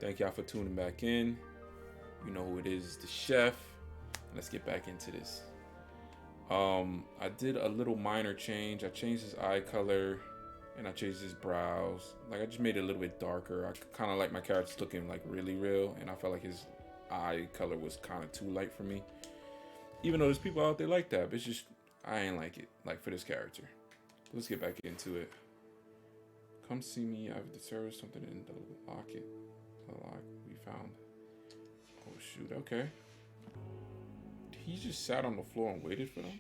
Thank y'all for tuning back in. You know who it is, the chef. Let's get back into this. I did a little minor change. I changed his eye color and I changed his brows. Like I just made it a little bit darker. I kind of like my characters looking like really real, and I felt like his eye color was kind of too light for me. Even though there's people out there like that, but it's just I ain't like it. Like for this character. Let's get back into it. Come see me. I've discovered something in the locket. The lock we found. Oh shoot. Okay. He just sat on the floor and waited for them.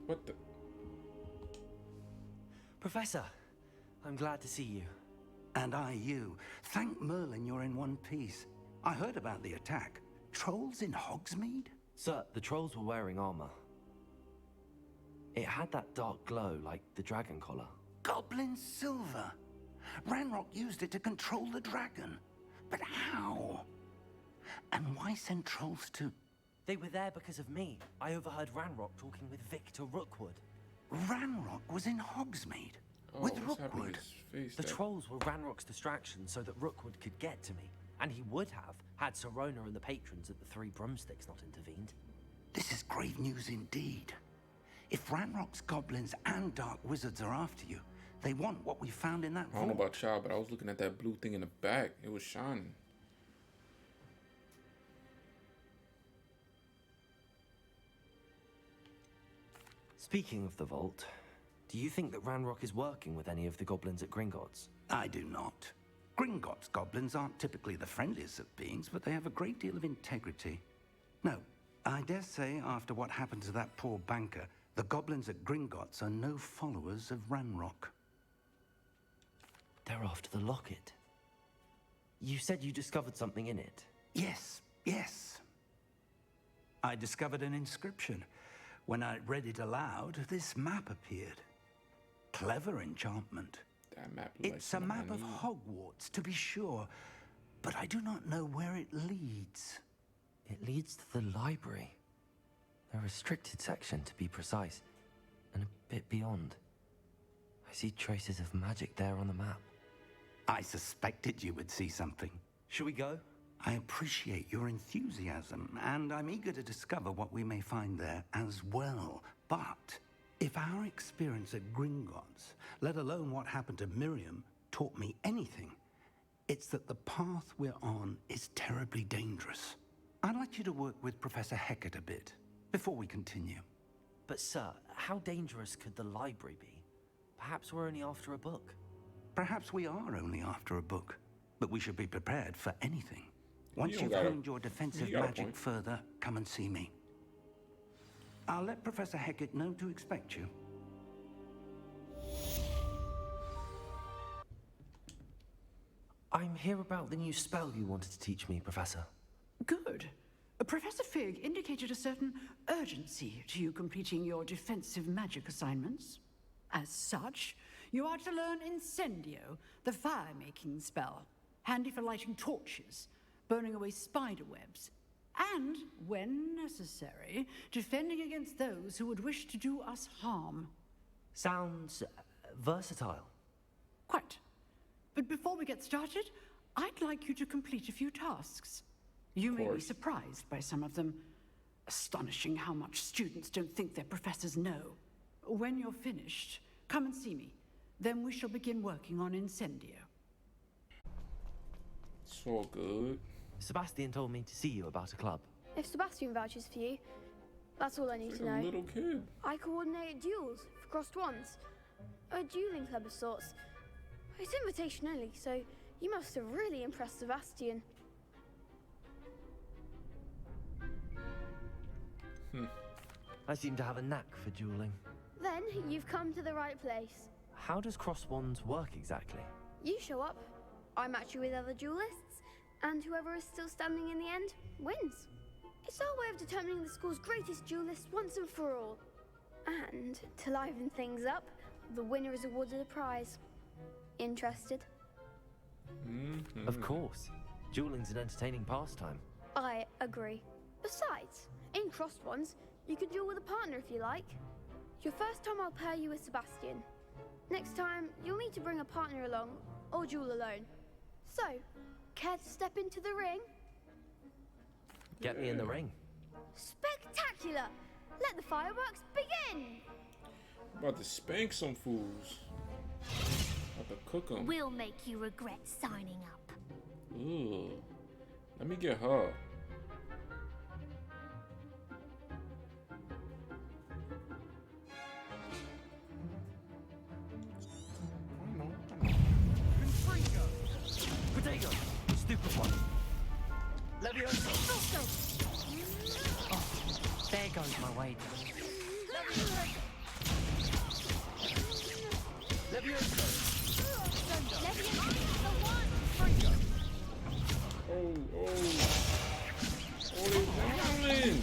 What the? Professor, I'm glad to see you. And I you. Thank Merlin you're in one piece. I heard about the attack. Trolls in Hogsmeade? Sir, the trolls were wearing armor. It had that dark glow like the dragon collar. Goblin silver. Ranrock used it to control the dragon. But how? And why send trolls to... They were there because of me. I overheard Ranrock talking with Victor Rookwood. Ranrock was in Hogsmeade? Oh, with what's happening Rookwood? to his face? The trolls were Ranrock's distraction so that Rookwood could get to me. And he would have, had Sirona and the patrons at the Three Broomsticks not intervened. This is grave news indeed. If Ranrock's goblins and dark wizards are after you, they want what we found in that I don't know vault. about y'all, but I was looking at that blue thing in the back. It was shining. Speaking of the vault, do you think that Ranrock is working with any of the goblins at Gringotts? I do not. Gringotts goblins aren't typically the friendliest of beings, but they have a great deal of integrity. No, I dare say after what happened to that poor banker, the goblins at Gringotts are no followers of Ranrock. They're after the locket. You said you discovered something in it. Yes, yes. I discovered an inscription. When I read it aloud, this map appeared. Clever enchantment. That map looked It's like a map something of I need. Hogwarts, to be sure, but I do not know where it leads. It leads to the library. A restricted section, to be precise, and a bit beyond. I see traces of magic there on the map. I suspected you would see something. Shall we go? I appreciate your enthusiasm, and I'm eager to discover what we may find there as well. But if our experience at Gringotts, let alone what happened to Miriam, taught me anything, it's that the path we're on is terribly dangerous. I'd like you to work with Professor Hecat a bit before we continue. But sir, how dangerous could the library be? Perhaps we're only after a book. Perhaps we are only after a book, but we should be prepared for anything. Once You you've got a- honed your defensive you got a magic point. further, come and see me. I'll let Professor Hecat know to expect you. I'm here about the new spell you wanted to teach me, Professor. Good. Professor Fig indicated a certain urgency to you completing your defensive magic assignments. As such, you are to learn Incendio, the fire-making spell, handy for lighting torches, burning away spider webs, and, when necessary, defending against those who would wish to do us harm. Sounds versatile. Quite. But before we get started, I'd like you to complete a few tasks. You may be course. surprised by some of them. Astonishing how much students don't think their professors know. When you're finished, come and see me. Then we shall begin working on Incendio. So good. Sebastian told me to see you about a club. If Sebastian vouches for you, that's all I need Like to a know. little kid. I coordinate duels for crossed ones. A dueling club of sorts. It's invitation only, so you must have really impressed Sebastian. I seem to have a knack for dueling. Then you've come to the right place. How does cross wands work exactly? You show up, I match you with other duelists, and whoever is still standing in the end wins. It's our way of determining the school's greatest duelist once and for all. And to liven things up, the winner is awarded a prize. Interested? Of course. Dueling's an entertaining pastime. I agree. Besides, in crossed ones, you can duel with a partner if you like. Your first time I'll pair you with Sebastian. Next time, you'll need to bring a partner along, or duel alone. So, care to step into the ring? Get me in the ring. Spectacular! Let the fireworks begin! About to spank some fools. About to cook them. We'll make you regret signing up. Ugh. Let me get her. Potato! Stupid one. Levioso! Oh, there goes my wager. Levioso! Oh, they wildin'.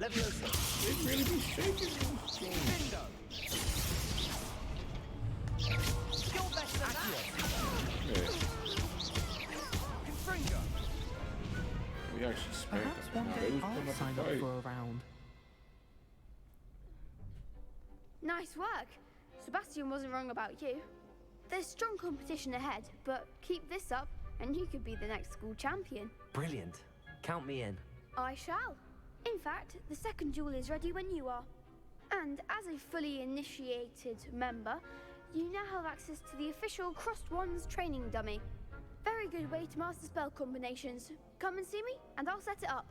Levioso! They really be shaking these things. Bingo! You're better than that! Yeah. Confringo! We actually spanked Perhaps them. one Nah, day they was I'll putting up sign a up fight. for a round. Nice work. Sebastian wasn't wrong about you. There's strong competition ahead, but keep this up and you could be the next school champion. Brilliant. Count me in. I shall. In fact, the second duel is ready when you are. And as a fully initiated member, you now have access to the official Crossed Wands training dummy. Very good way to master spell combinations. Come and see me, and I'll set it up.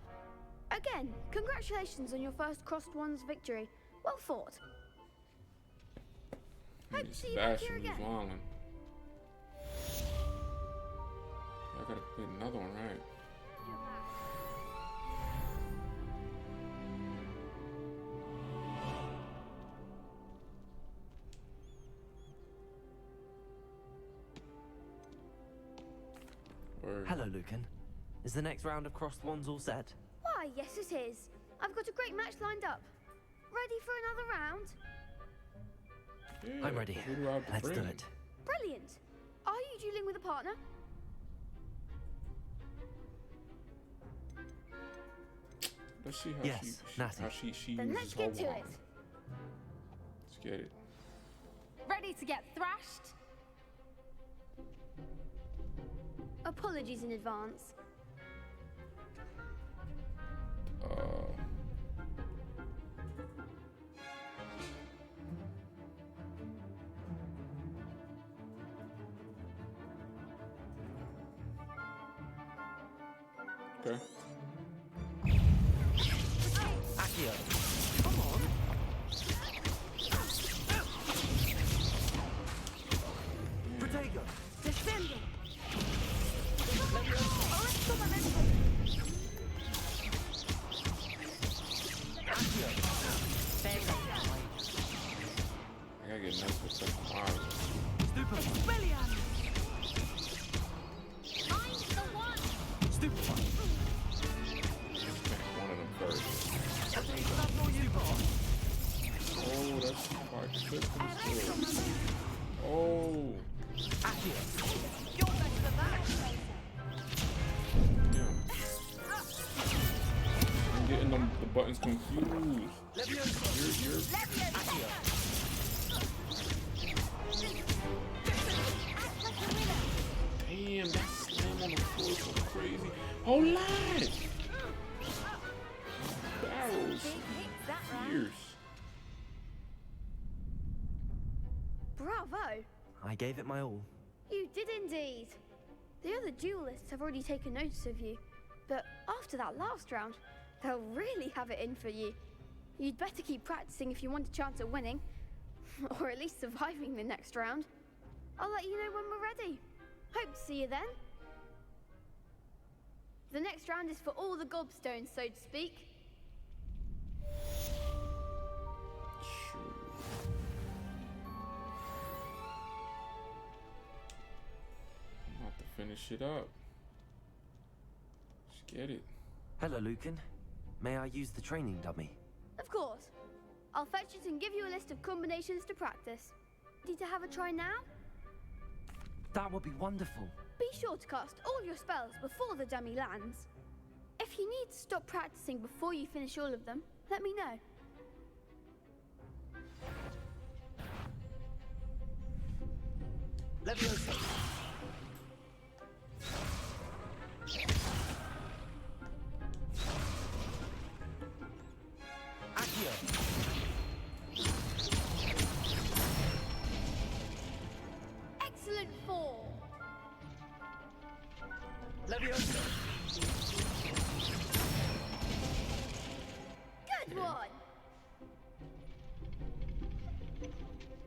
Again, congratulations on your first Crossed Wands victory. Well fought. Hope to see you back here Sebastian was again. wildin'. I gotta complete another one, right? Word. Hello, Lucan. Is the next round of Crossed Wands all set? Why, yes it is. I've got a great match lined up. Ready for another round? Yeah, I'm ready. who do I have to Let's do bring? it. Brilliant. Are you dueling with a partner? Let's see how Yes, Natty. she Then uses let's her get to wand. it. Let's get it. Ready to get thrashed? Apologies in advance. Okay. Accio. Come on. Protego. Descending. Accio. I gotta get nice with some fire. Stupid one. I'm the one. Stupid one. Smack one of them first. Potato. That's all you got. Oh, that's quite good from the Oh, Accio. yeah. I'm getting the buttons confused. Levioso. You're Accio. damn, that slam on the floor is so crazy. Whole lot. Barrels. Fierce. Bravo. I gave it my all. You did indeed. The other duelists have already taken notice of you, but after that last round, they'll really have it in for you. You'd better keep practicing if you want a chance at winning, or at least surviving the next round. I'll let you know when we're ready. Hope to see you then. The next round is for all the gobstones, so to speak. I'm about to finish it up. Let's get it. Hello, Lucan. May I use the training dummy? Of course. I'll fetch it and give you a list of combinations to practice. Need to have a try now? That would be wonderful. Be sure to cast all your spells before the dummy lands. If you need to stop practicing before you finish all of them, let me know. Leviosa. Accio. Excellent fall. Leviosa. Good one.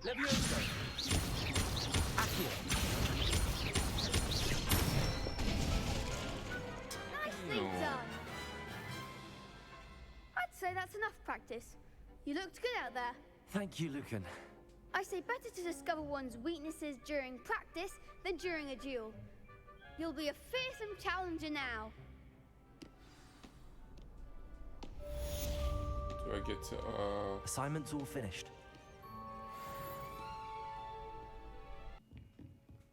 Leviosa. Accio. Nicely done. I'd say that's enough practice. You looked good out there. Thank you, Lucan. I say better to discover one's weaknesses during practice than during a duel. You'll be a fearsome challenger now. Do I get to Assignment's all finished.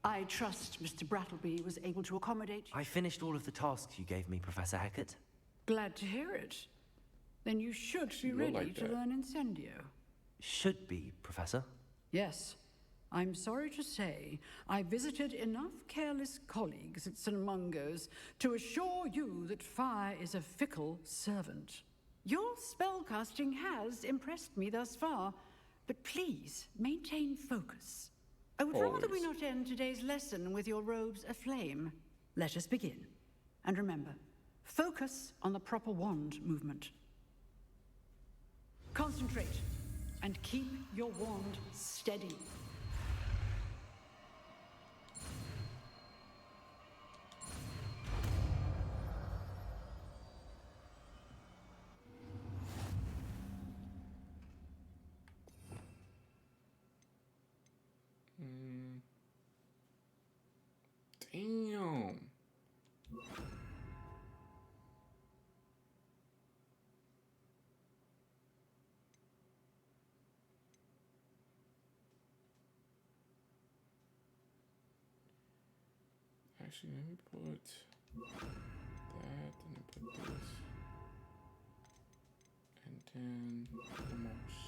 I trust Mr. Brattleby was able to accommodate you. I finished all of the tasks you gave me, Professor Hecat. Glad to hear it. Then you should be You're ready like to that. learn Incendio. Should be, Professor. Yes. I'm sorry to say, I visited enough careless colleagues at St. Mungo's to assure you that fire is a fickle servant. Your spellcasting has impressed me thus far, but please maintain focus. I would rather we Always. not end today's lesson with your robes aflame. Let us begin. And remember, focus on the proper wand movement. Concentrate and keep your wand steady. Damn. Actually, let me put that, and then put this, and then almost.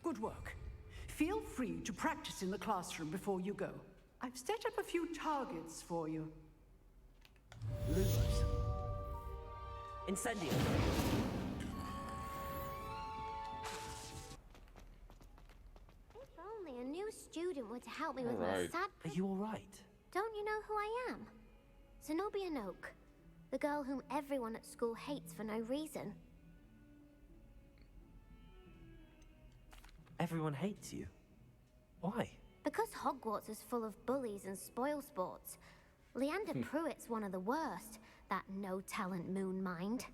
Good work. Feel free to practice in the classroom before you go. I've set up a few targets for you. Lumos. Incendio. If only a new student were to help me with my Alright. sad... Are you all right? Don't you know who I am? Zenobia Noak, the girl whom everyone at school hates for no reason. Everyone hates you. Why? Because Hogwarts is full of bullies and spoilsports. Leander Pruitt's one of the worst, that no-talent moon mind.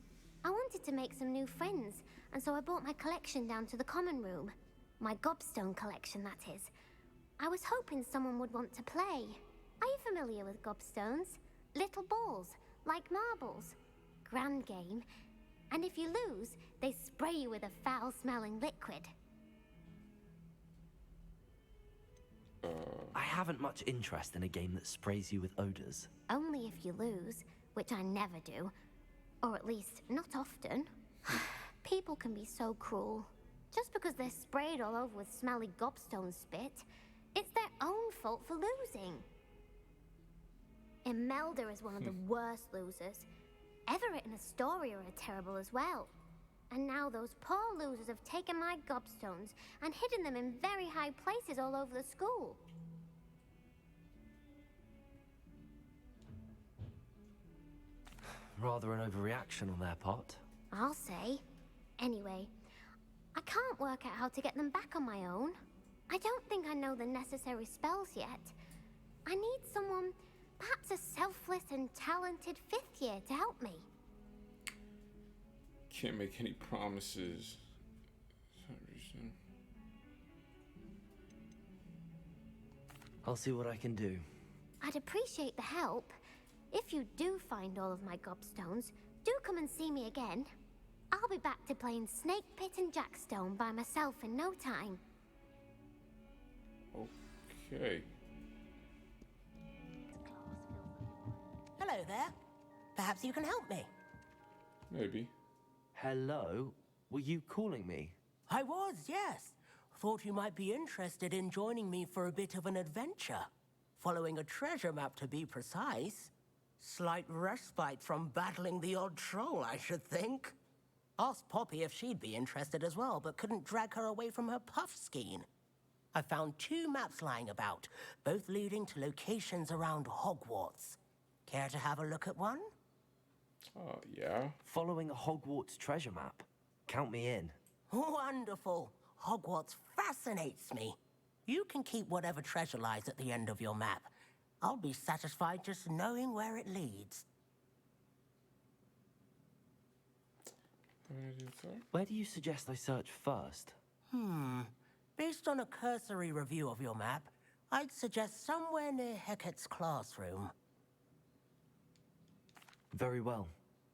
I wanted to make some new friends, and so I brought my collection down to the common room. My gobstone collection, that is. I was hoping someone would want to play. Are you familiar with gobstones? Little balls, like marbles. Grand game. And if you lose, they spray you with a foul-smelling liquid. I haven't much interest in a game that sprays you with odors. Only if you lose, which I never do. Or at least, not often. People can be so cruel. Just because they're sprayed all over with smelly gobstone spit, it's their own fault for losing. Imelda is one of the worst losers. Everett and Astoria are terrible as well. And now those poor losers have taken my gobstones and hidden them in very high places all over the school. Rather an overreaction on their part. I'll say. Anyway, I can't work out how to get them back on my own. I don't think I know the necessary spells yet. I need someone, perhaps a selfless and talented fifth year to help me. Can't make any promises. I'll see what I can do. I'd appreciate the help. If you do find all of my gobstones, do come and see me again. I'll be back to playing Snake Pit and Jackstone by myself in no time. Okay. Hello there. Perhaps you can help me. Maybe. Hello? Were you calling me? I was, yes. Thought you might be interested in joining me for a bit of an adventure. Following a treasure map, to be precise. Slight respite from battling the odd troll, I should think. Asked Poppy if she'd be interested as well, but couldn't drag her away from her puff skein. I found 2 maps lying about, both leading to locations around Hogwarts. Care to have a look at one? Yeah. Following a Hogwarts treasure map. Count me in. Wonderful. Hogwarts fascinates me. You can keep whatever treasure lies at the end of your map. I'll be satisfied just knowing where it leads. Where do you suggest I search first? Based on a cursory review of your map, I'd suggest somewhere near Hecat's classroom. Very well.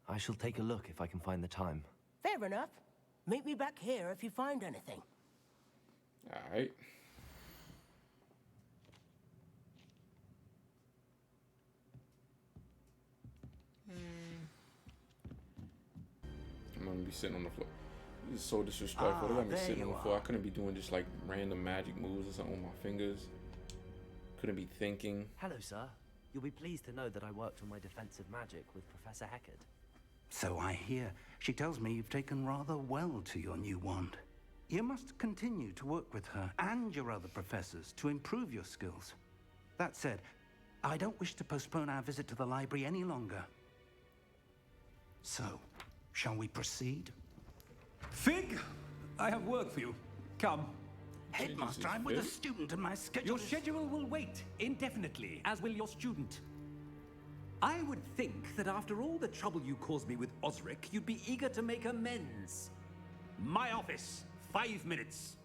I shall take a look if I can find the time. Fair enough. Meet me back here if you find anything. Alright. I'm gonna be sitting on the floor. This is so disrespectful. They got me sitting on the floor. I couldn't be doing just like random magic moves or something with my fingers. Couldn't be thinking. Hello, sir. You'll be pleased to know that I worked on my defensive magic with Professor Heckard. So I hear. She tells me you've taken rather well to your new wand. You must continue to work with her and your other professors to improve your skills. That said, I don't wish to postpone our visit to the library any longer. So, shall we proceed? Fig, I have work for you. Come. Headmaster, I'm with a student and my schedule Your is... schedule will wait indefinitely, as will your student. I would think that after all the trouble you caused me with Osric, you'd be eager to make amends. My office, 5 minutes.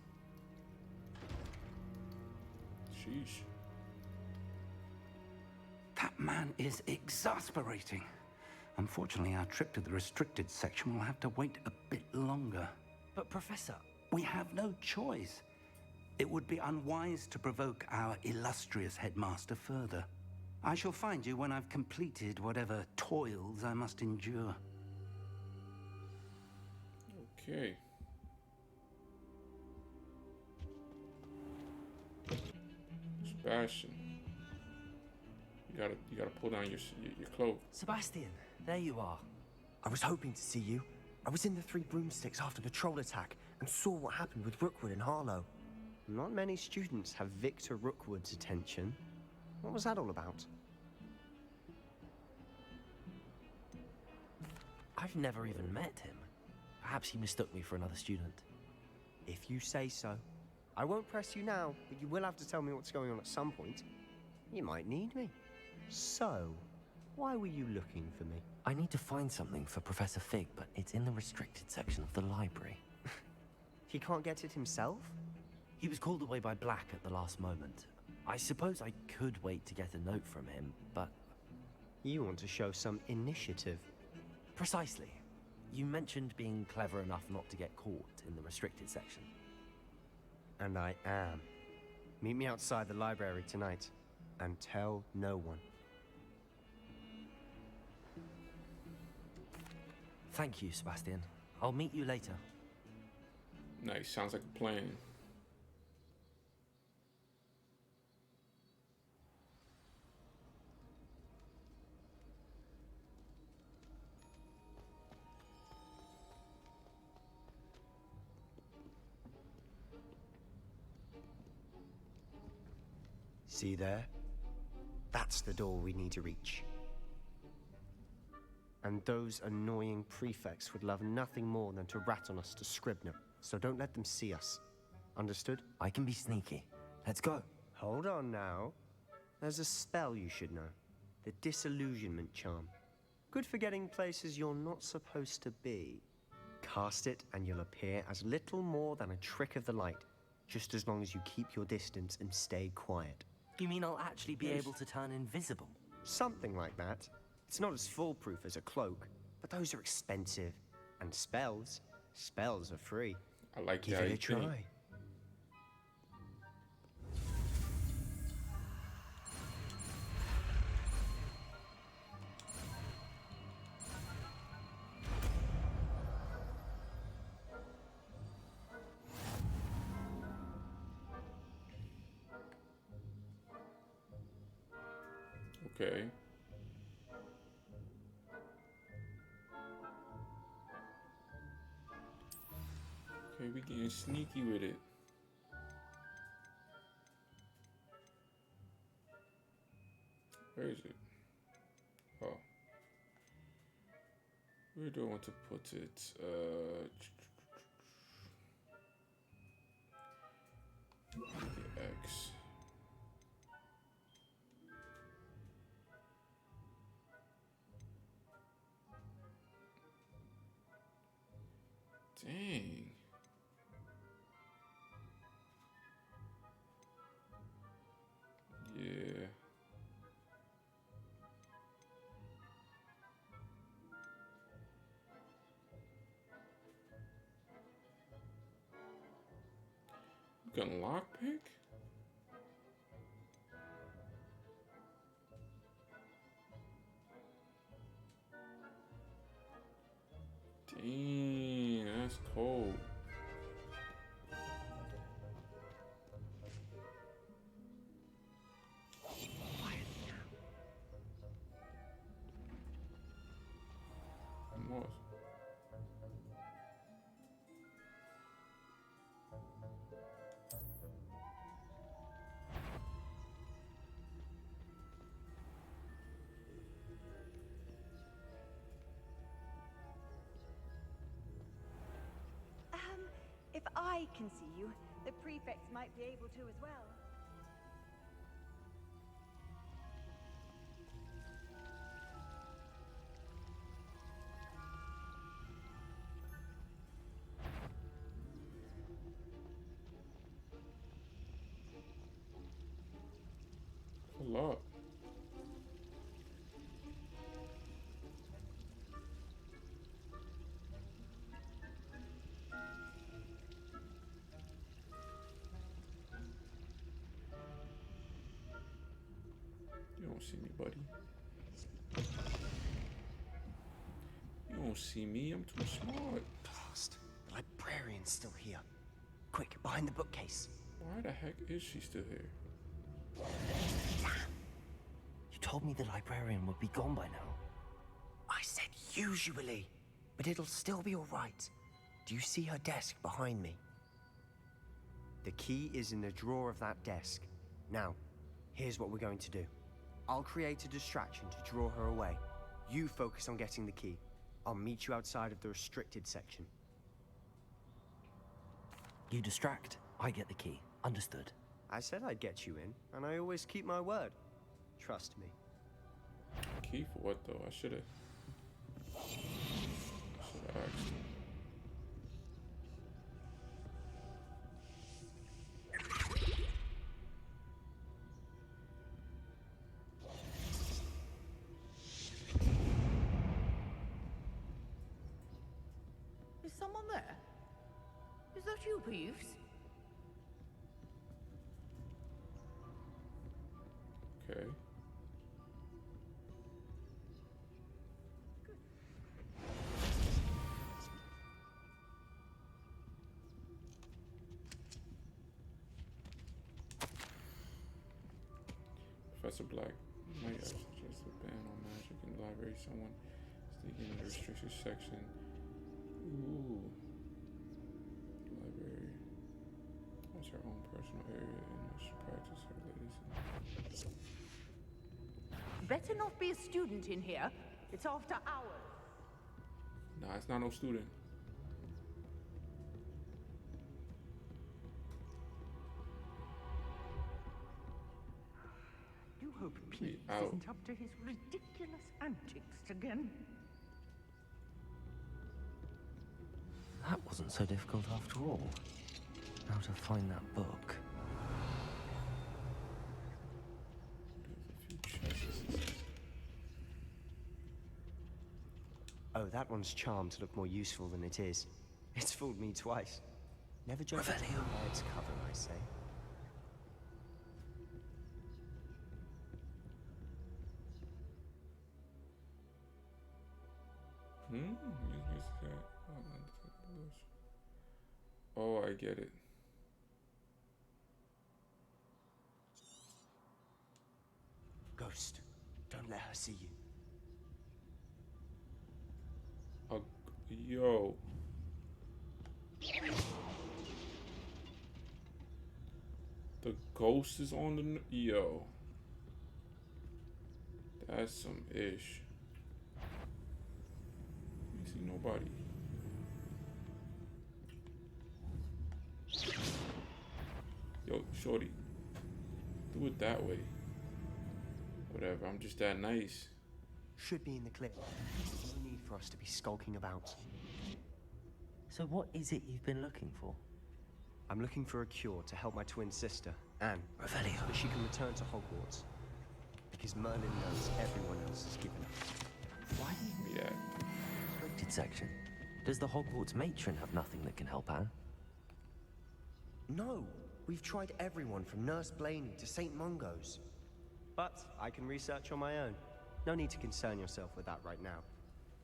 Sheesh. That man is exasperating. Unfortunately, our trip to the restricted section will have to wait a bit longer. But, Professor... We have no choice. It would be unwise to provoke our illustrious headmaster further. I shall find you when I've completed whatever toils I must endure. Okay. Sebastian. You gotta pull down your cloak. Sebastian, there you are. I was hoping to see you. I was in the 3 broomsticks after the troll attack and saw what happened with Rookwood and Harlow. Not many students have Victor Rookwood's attention. What was that all about? I've never even met him. Perhaps he mistook me for another student. If you say so. I won't press you now, but you will have to tell me what's going on at some point. You might need me. So, why were you looking for me? I need to find something for Professor Fig, but it's in the restricted section of the library. He can't get it himself? He was called away by Black at the last moment. I suppose I could wait to get a note from him, but... You want to show some initiative. Precisely. You mentioned being clever enough not to get caught in the restricted section. And I am. Meet me outside the library tonight, and tell no one. Thank you, Sebastian. I'll meet you later. Nice. Sounds like a plan. See there? That's the door we need to reach. And those annoying prefects would love nothing more than to rat on us to Scribner, so don't let them see us. Understood? I can be sneaky. Let's go. Hold on now. There's a spell you should know. The Disillusionment Charm. Good for getting places you're not supposed to be. Cast it and you'll appear as little more than a trick of the light, just as long as you keep your distance and stay quiet. You mean I'll actually be able to turn invisible? Something like that. It's not as foolproof as a cloak, but those are expensive. And spells are free. I like Give that. it a try. Okay. Okay, we getting sneaky with it. Where is it? Oh. Where do I want to put it? The X. Dang. Yeah. You can lockpick? Dang, that's cold. What? If I can see you, the prefects might be able to as well. A lot. You don't see me, buddy. You don't see me. I'm too smart. Blast. The librarian's still here. Quick, behind the bookcase. Why the heck is she still here? You told me the librarian would be gone by now. I said usually, but it'll still be all right. Do you see her desk behind me? The key is in the drawer of that desk. Now, here's what we're going to do. I'll create a distraction to draw her away. You focus on getting the key. I'll meet you outside of the restricted section. You distract, I get the key. Understood. I said I'd get you in, and I always keep my word. Trust me. Key for what though? I should have asked. Is someone there? Is that you, Peeves? Okay. Professor Black might have suggested a ban on magic in the library. Someone sneaking in the restricted section. Ooh. Library has her own personal area in which to practice her latest. Better not be a student in here. It's after hours. Nah, it's not no student. I do hope Be Peeves out. isn't up to his ridiculous antics again. That wasn't so difficult after all. How to find that book. There's a few chests. Oh, that one's charmed to look more useful than it is. It's fooled me twice. Never judge a book by its cover, I say. Oh, I get it. Ghost, don't let her see you. Yo. The ghost is on the... Yo. That's some ish. I see nobody. Yo, shorty. Do it that way. Whatever, I'm just that nice. Should be in the clear. There's no need for us to be skulking about. So what is it you've been looking for? I'm looking for a cure to help my twin sister, Anne, Revelio. so that she can return to Hogwarts. Because Merlin knows everyone else has given up. Why do you... Yeah. Restricted section. Does the Hogwarts matron have nothing that can help Anne? No, we've tried everyone from Nurse Blaney to St. Mungo's. But I can research on my own. No need to concern yourself with that right now.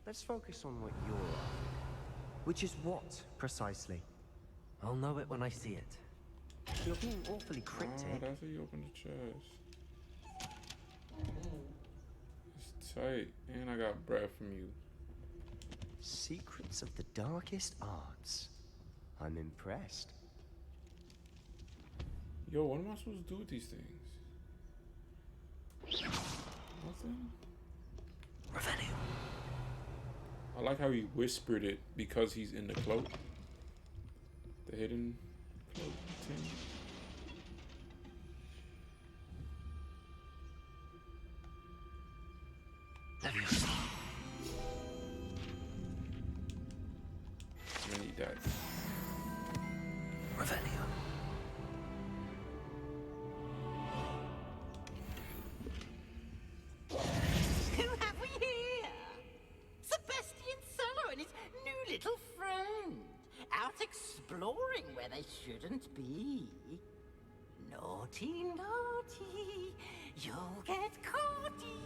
Let's focus on what you're after. Which is what, precisely? I'll know it when I see it. You're being awfully cryptic. Oh, that's how you open the chest. It's tight. And I got breath from you. Secrets of the darkest arts. I'm impressed. Yo, what am I supposed to do with these things? Nothing? Revelio. I like how he whispered it because he's in the cloak. The hidden cloak thing. Leviosa. I'm gonna need that. Revelio. Who have we here? Sebastian Solo and his new little friend. Out exploring where they shouldn't be. Naughty, naughty. You'll get caughty.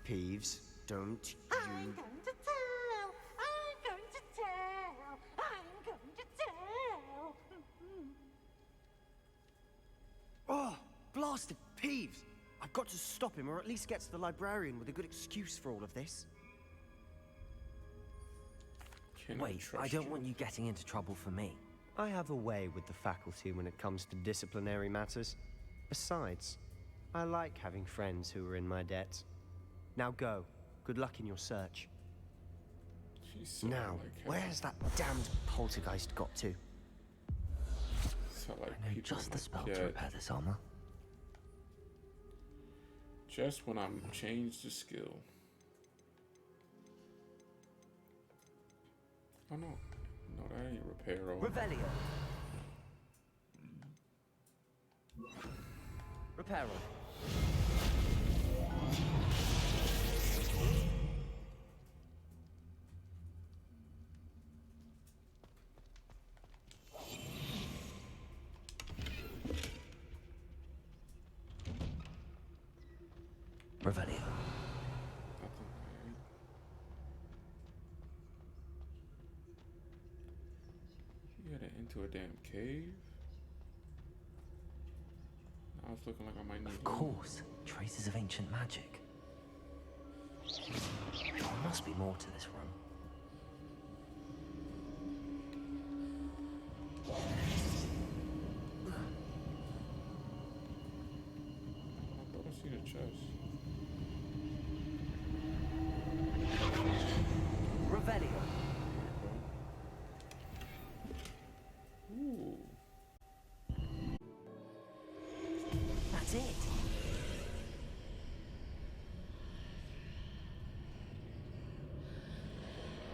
Peeves, don't I'm you... going to tell. I'm going to tell. I'm going to tell. Oh, blasted Peeves! I've got to stop him, or at least get to the librarian with a good excuse for all of this. Can Wait, trust I don't you? want you getting into trouble for me. I have a way with the faculty when it comes to disciplinary matters. Besides, I like having friends who are in my debt. Now go. Good luck in your search. She's so Now, like her. where's that damned poltergeist got to? So like I know people just the like spell that. to repair this armor. Just when I'm changed to skill. Oh no. No, that ain't repair roll. Revelio. Reparo. Revelio. Nothing. You got into a damn cave? Now it's looking like I might need Of course, traces of ancient magic. There must be more to this room. I thought I seen a chest. Revelio. Ooh. That's it.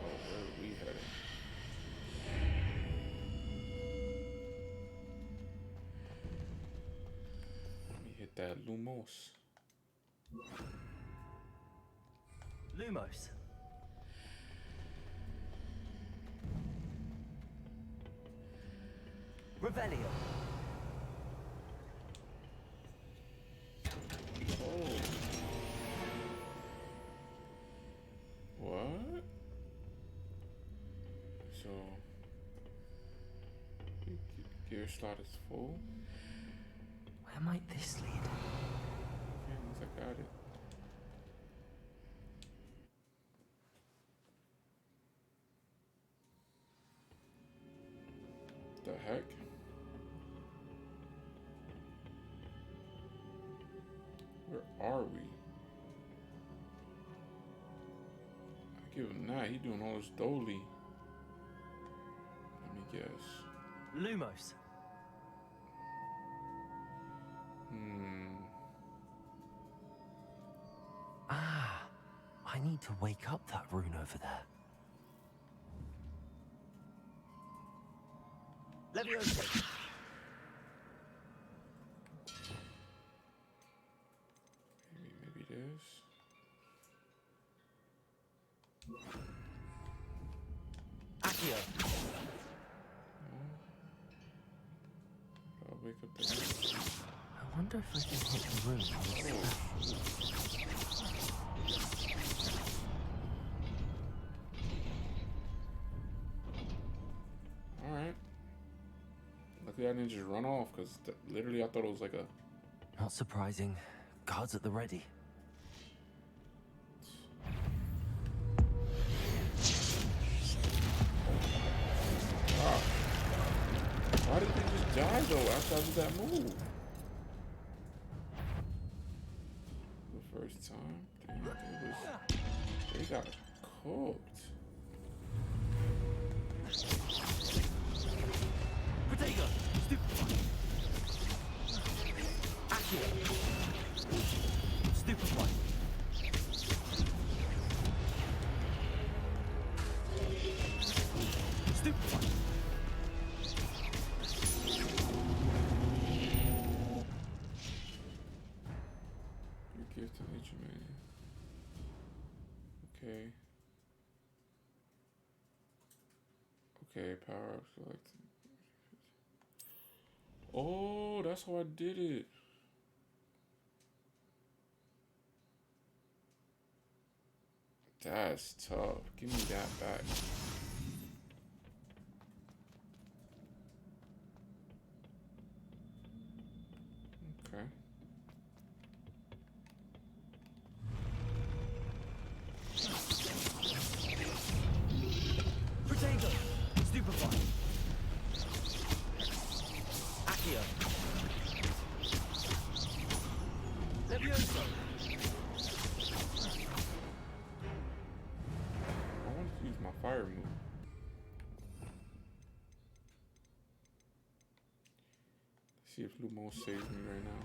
Oh, where are we headed? Let me hit that Lumos. Lumos. Revelio. Oh. What? So, gear slot is full. Where might this lead? Okay, at least I got it. the heck? Where are we? I give him that. He doing all this dolly. Let me guess. Lumos. Ah, I need to wake up that rune over there. Leviosa. Maybe this. Accio. I'll wake up the. I wonder if I can hit the rune on the Alright. Luckily I didn't just run off, because literally I thought it was like a... Not surprising. Guards at the ready. Wow. Why did they just die though after I did that move? The first time? Damn, they got cooked. Protego. Stupefy. Accio. Stupefy. Stupefy. Your gift to nature man. Okay. Okay, power up select. Oh, that's how I did it. That's tough. Give me that back. Okay. Protego. Stupefy. Accio. Leviosa. I want to use my fire move. Let's see if Lumos saves me right now.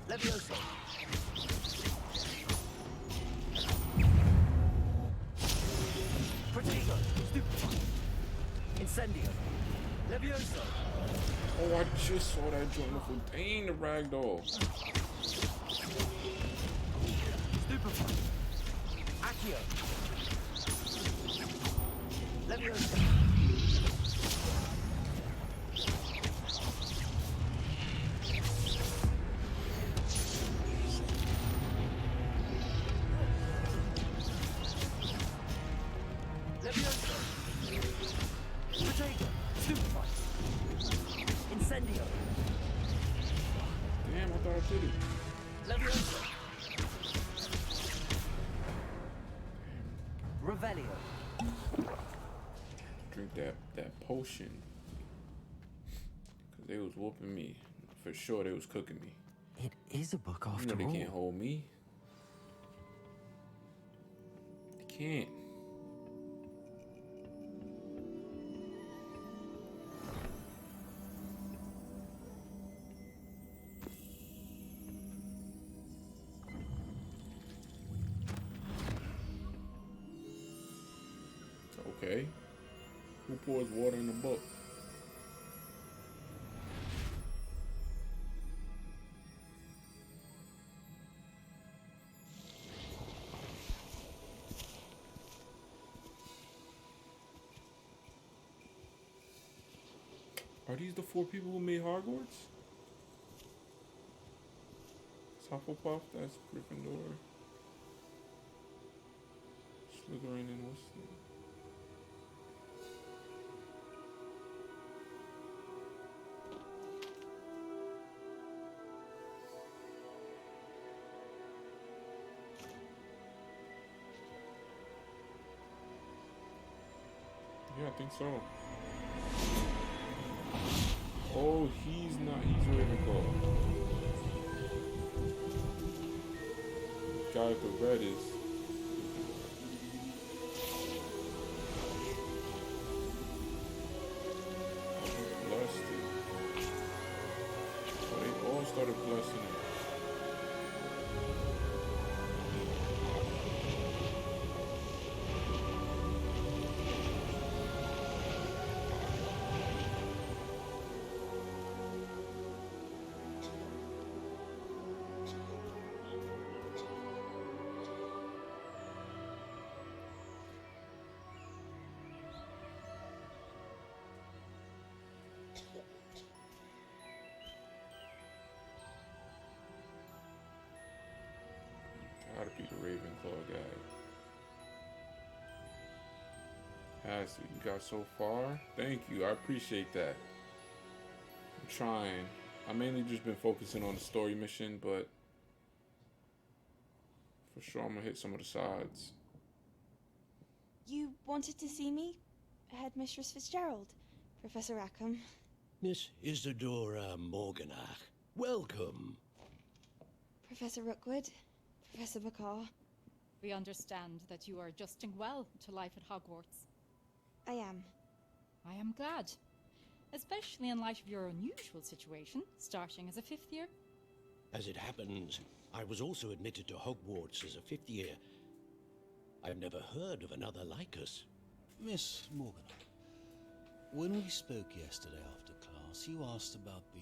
Leviosa. Protego. Stupefy. Incendio. Leviosa. Oh, I just saw that joint before. Dang, the ragdoll. Stupefy. Accio. Leviosa. Leviosa. Protego. Stupefy. Incendio. Damn, I thought I did it. Leviosa. Revelio. Drink that potion. Cause they was whooping me. For sure they was cooking me. It is a book You after know they all. can't hold me. They can't. Okay. Who pours water in the book? Are these the 4 people who made Hogwarts? It's Hufflepuff, that's Gryffindor. Slytherin and what's the... I think so. Oh, he's not. He's Ravenclaw. Guy with the red is. Blessed it. So they all started blessing it. Gotta be the Ravenclaw guy. Has to. You got so far. Thank you. I appreciate that. I'm trying. I mainly just been focusing on the story mission, but for sure I'm gonna hit some of the sides. You wanted to see me? Headmistress Fitzgerald, Professor Rackham. Miss Isadora Morganach, welcome. Professor Rookwood, Professor McCaw. We understand that you are adjusting well to life at Hogwarts. I am. I am glad. Especially in light of your unusual situation, starting as a 5th year. As it happens, I was also admitted to Hogwarts as a 5th year. I've never heard of another like us. Miss Morgan, when we spoke yesterday after class, you asked about the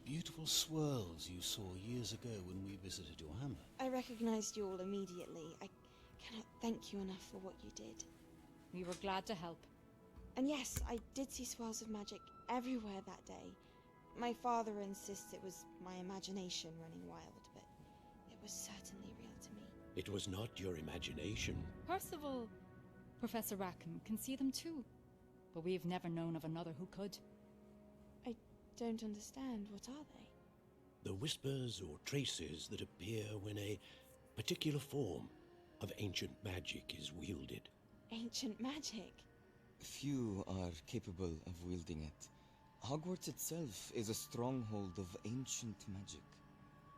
beautiful swirls you saw years ago when we visited your hamlet. I recognized you all immediately. I cannot thank you enough for what you did. We were glad to help. And yes, I did see swirls of magic everywhere that day. My father insists it was my imagination running wild, but it was certainly real to me. It was not your imagination. Percival, Professor Rackham can see them too, but we've never known of another who could. I don't understand. What are they? The whispers or traces that appear when a particular form of ancient magic is wielded. Ancient magic? Few are capable of wielding it. Hogwarts itself is a stronghold of ancient magic.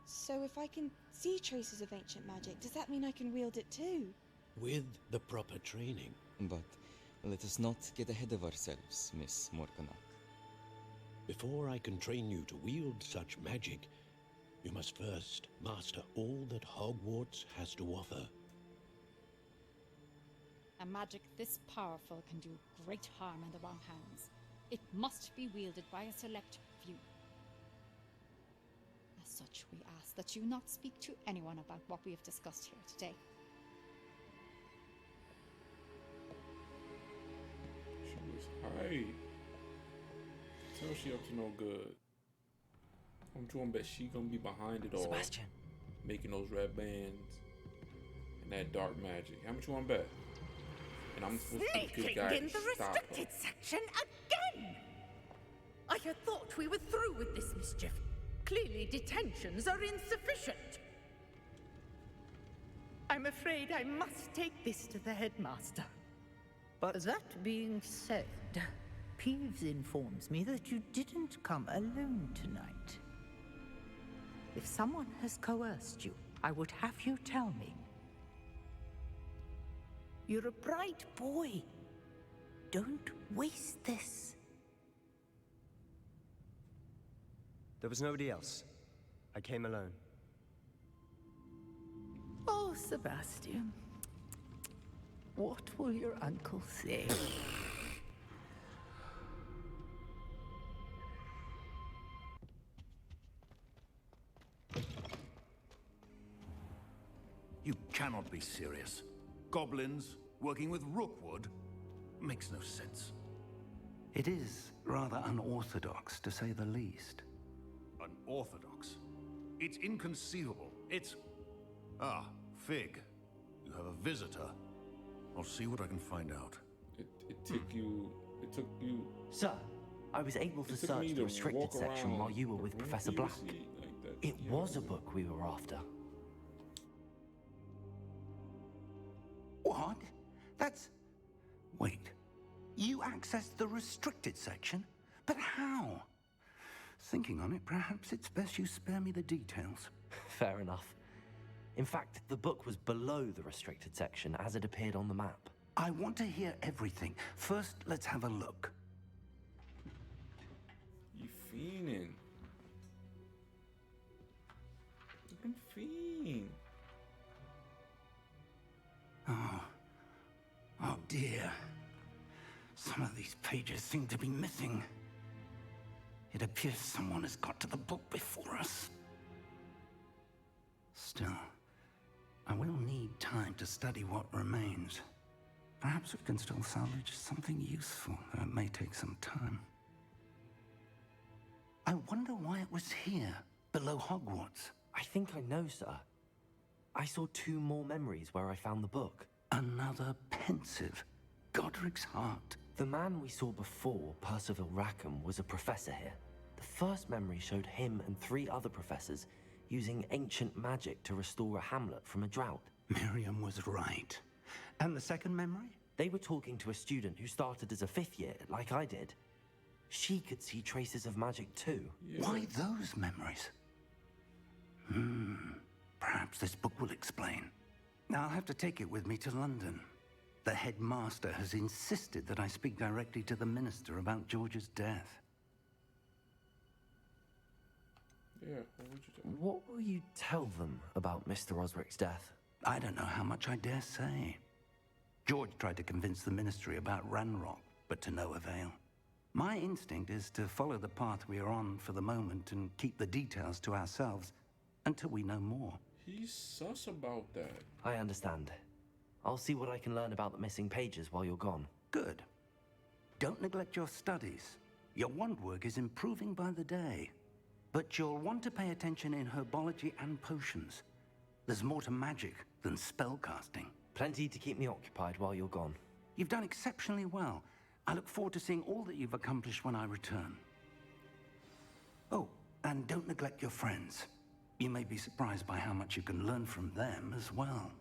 So if I can see traces of ancient magic, does that mean I can wield it too? With the proper training. But let us not get ahead of ourselves, Miss Morganach. Before I can train you to wield such magic, you must first master all that Hogwarts has to offer. A magic this powerful can do great harm in the wrong hands. It must be wielded by a select few. As such, we ask that you not speak to anyone about what we have discussed here today. She was hype. Tell she up to no good. I'm trying to bet she gonna be behind it all. Sebastian. Making those red bands and that dark magic. How much you wanna bet? And I'm supposed to be the good guy in to the stop restricted her. section again! I had thought we were through with this mischief. Clearly detentions are insufficient. I'm afraid I must take this to the headmaster. But that being said, Peeves informs me that you didn't come alone tonight. If someone has coerced you, I would have you tell me. You're a bright boy. Don't waste this. There was nobody else. I came alone. Oh, Sebastian. What will your uncle say? You cannot be serious. Goblins working with Rookwood makes no sense. It is rather unorthodox, to say the least. Unorthodox? It's inconceivable. It's... Ah, Fig. You have a visitor. I'll see what I can find out. It took you... Sir, I was able to search the restricted section while you were with Professor Black. It was a book we were after. What? That's... Wait. You accessed the restricted section? But how? Thinking on it, perhaps it's best you spare me the details. Fair enough. In fact, the book was below the restricted section as it appeared on the map. I want to hear everything. First, let's have a look. You fiending. Looking fiend. Oh dear. Some of these pages seem to be missing. It appears someone has got to the book before us. Still, I will need time to study what remains. Perhaps we can still salvage something useful, though it may take some time. I wonder why it was here, below Hogwarts. I think I know, sir. I saw 2 more memories where I found the book. Another pensive. Godric's heart. The man we saw before, Percival Rackham, was a professor here. The first memory showed him and 3 other professors using ancient magic to restore a hamlet from a drought. Miriam was right. And the second memory? They were talking to a student who started as a 5th year, like I did. She could see traces of magic too. Yeah. Why those memories? Perhaps this book will explain. Now I'll have to take it with me to London. The headmaster has insisted that I speak directly to the minister about George's death. Yeah, what would you do? What will you tell them about Mr. Osric's death? I don't know how much I dare say. George tried to convince the ministry about Ranrock, but to no avail. My instinct is to follow the path we are on for the moment and keep the details to ourselves until we know more. He's sus about that. I understand. I'll see what I can learn about the missing pages while you're gone. Good. Don't neglect your studies. Your wand work is improving by the day. But you'll want to pay attention in herbology and potions. There's more to magic than spellcasting. Plenty to keep me occupied while you're gone. You've done exceptionally well. I look forward to seeing all that you've accomplished when I return. Oh, and don't neglect your friends. You may be surprised by how much you can learn from them as well.